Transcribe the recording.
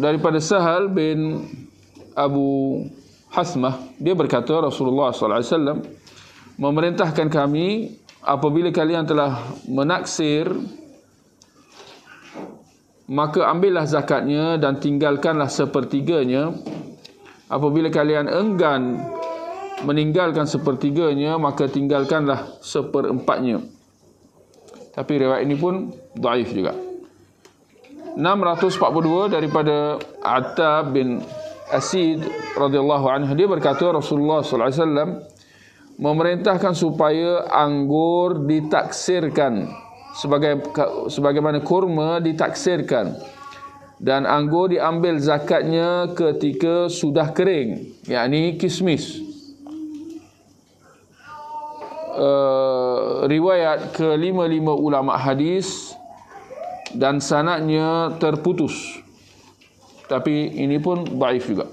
daripada Sahal bin Abu Hasmah, dia berkata Rasulullah SAW memerintahkan kami, apabila kalian telah menaksir, maka ambillah zakatnya dan tinggalkanlah sepertiganya. Apabila kalian enggan meninggalkan sepertiganya, maka tinggalkanlah seperempatnya. Tapi riwayat ini pun dhaif juga. 642 daripada Attab bin Asid radhiyallahu anhu, dia berkata Rasulullah sallallahu alaihi wasallam memerintahkan supaya anggur ditaksirkan sebagaimana kurma ditaksirkan, dan anggur diambil zakatnya ketika sudah kering, yakni kismis. Riwayat ke-55 ulama hadis dan sanadnya terputus, tapi ini pun dhaif juga.